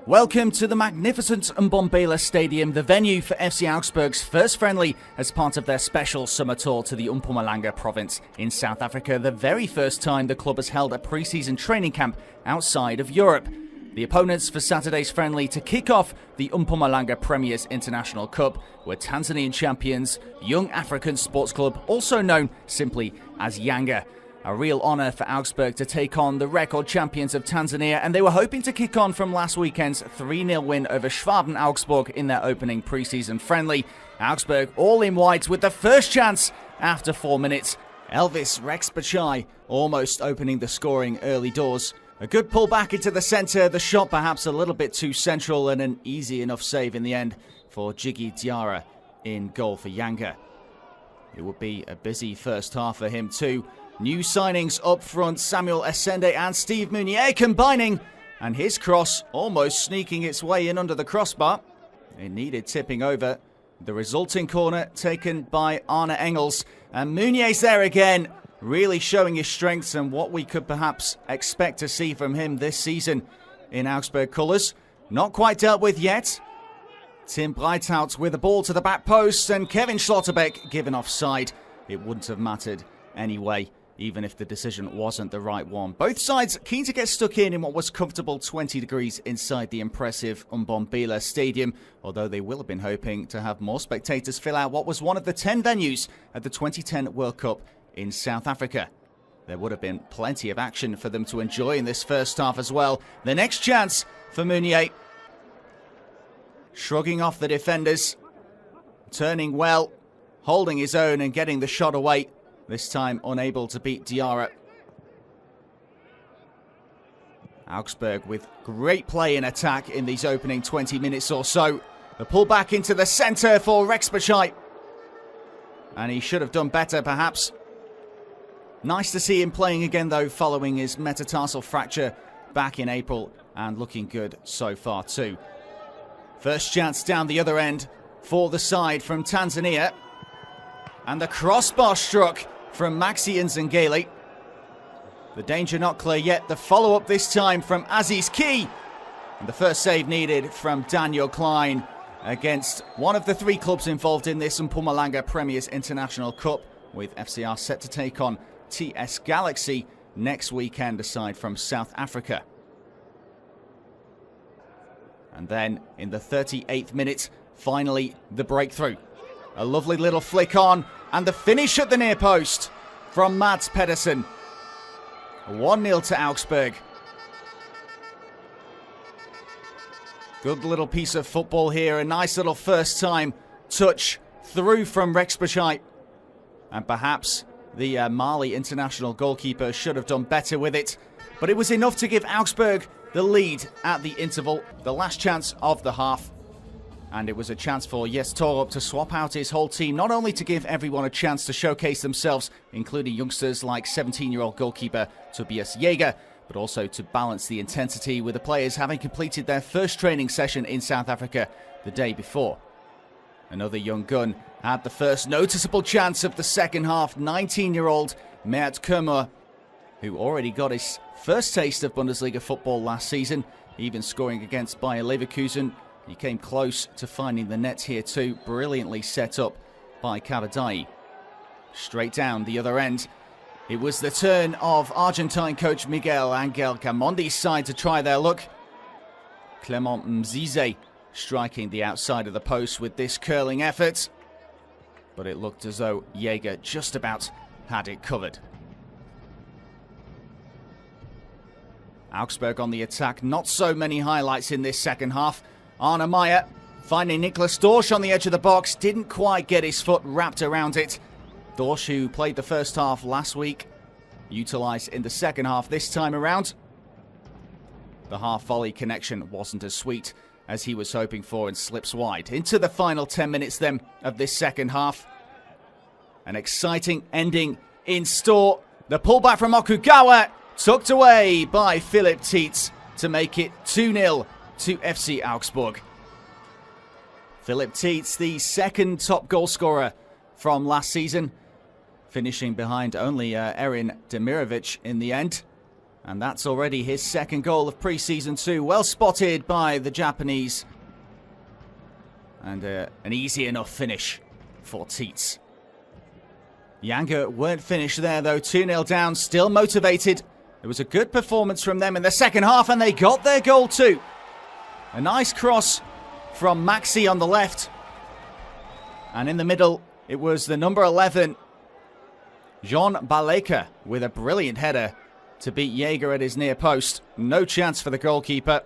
Welcome to the magnificent Mbombela Stadium, the venue for FC Augsburg's first friendly as part of their special summer tour to the Mpumalanga province in South Africa, the very first time the club has held a pre-season training camp outside of Europe. The opponents for Saturday's friendly to kick off the Mpumalanga Premiers International Cup were Tanzanian champions Young African Sports Club, also known simply as Yanga. A real honour for Augsburg to take on the record champions of Tanzania, and they were hoping to kick on from last weekend's 3-0 win over Schwaben Augsburg in their opening pre-season friendly. Augsburg all in white with the first chance after 4 minutes. Elvis Rexbachai almost opening the scoring early doors. A good pull back into the centre, the shot perhaps a little bit too central, and an easy enough save in the end for Jiggy Diarra in goal for Yanga. It would be a busy first half for him too. New signings up front, Samuel Essende and Steve Meunier combining, and his cross almost sneaking its way in under the crossbar. It needed tipping over. The resulting corner taken by Arne Engels, and Meunier's there again, really showing his strengths and what we could perhaps expect to see from him this season in Augsburg colours. Not quite dealt with yet. Tim Breithout with the ball to the back post, and Kevin Schlotterbeck given offside. It wouldn't have mattered anyway, even if the decision wasn't the right one. Both sides keen to get stuck in what was comfortable 20 degrees inside the impressive Mbombela Stadium, although they will have been hoping to have more spectators fill out what was one of the 10 venues at the 2010 World Cup in South Africa. There would have been plenty of action for them to enjoy in this first half as well. The next chance for Meunier. Shrugging off the defenders, turning well, holding his own and getting the shot away. This time unable to beat Diarra. Augsburg with great play in attack in these opening 20 minutes or so. The pull back into the centre for Rexbachai. And he should have done better perhaps. Nice to see him playing again though, following his metatarsal fracture back in April, and looking good so far too. First chance down the other end for the side from Tanzania. And the crossbar struck from Maxi Nzengeli. The danger not clear yet. The follow-up this time from Aziz Ki. And the first save needed from Daniel Klein against one of the 3 clubs involved in this Mpumalanga Premiers International Cup, with FCR set to take on TS Galaxy next weekend aside from South Africa. And then in the 38th minute, finally the breakthrough. A lovely little flick on, and the finish at the near post from Mads Pedersen. 1-0 to Augsburg. Good little piece of football here. A nice little first time touch through from Rexbachai. And perhaps the Mali international goalkeeper should have done better with it. But it was enough to give Augsburg the lead at the interval, the last chance of the half. And it was a chance for Jes Torup to swap out his whole team, not only to give everyone a chance to showcase themselves, including youngsters like 17-year-old goalkeeper Tobias Jäger, but also to balance the intensity with the players having completed their first training session in South Africa the day before. Another young gun had the first noticeable chance of the second half, 19-year-old Mert Kermer, who already got his first taste of Bundesliga football last season, even scoring against Bayer Leverkusen. He came close to finding the net here too, brilliantly set up by Kabadai. Straight down the other end. It was the turn of Argentine coach Miguel Angel Gamondi's side to try their luck. Clement Mzize striking the outside of the post with this curling effort. But it looked as though Jäger just about had it covered. Augsburg on the attack, not so many highlights in this second half. Arne Meyer finding Niklas Dorsch on the edge of the box, didn't quite get his foot wrapped around it. Dorsch, who played the first half last week, utilised in the second half this time around. The half volley connection wasn't as sweet as he was hoping for and slips wide. Into the final 10 minutes then of this second half. An exciting ending in store. The pullback from Okugawa, tucked away by Philip Tietz to make it 2-0 to FC Augsburg. Philip Tietz, the second top goal scorer from last season, finishing behind only Erin Demirovic in the end. And that's already his second goal of pre-season 2. Well spotted by the Japanese. And an easy enough finish for Tietz. Yanga weren't finished there though. 2-0 down, still motivated. It was a good performance from them in the second half, and they got their goal too. A nice cross from Maxi on the left. And in the middle, it was the number 11, Jean Baleka, with a brilliant header to beat Jaeger at his near post. No chance for the goalkeeper.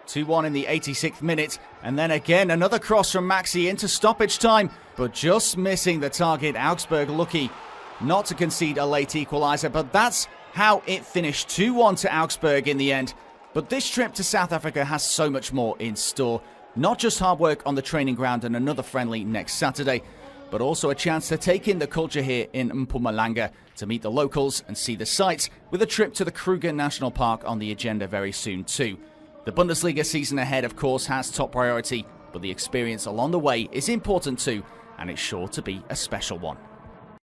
2-1 in the 86th minute. And then again, another cross from Maxi into stoppage time, but just missing the target. Augsburg lucky not to concede a late equaliser, but that's how it finished. 2-1 to Augsburg in the end. But this trip to South Africa has so much more in store. Not just hard work on the training ground and another friendly next Saturday, but also a chance to take in the culture here in Mpumalanga, to meet the locals and see the sights, with a trip to the Kruger National Park on the agenda very soon too. The Bundesliga season ahead, of course, has top priority, but the experience along the way is important too, and it's sure to be a special one.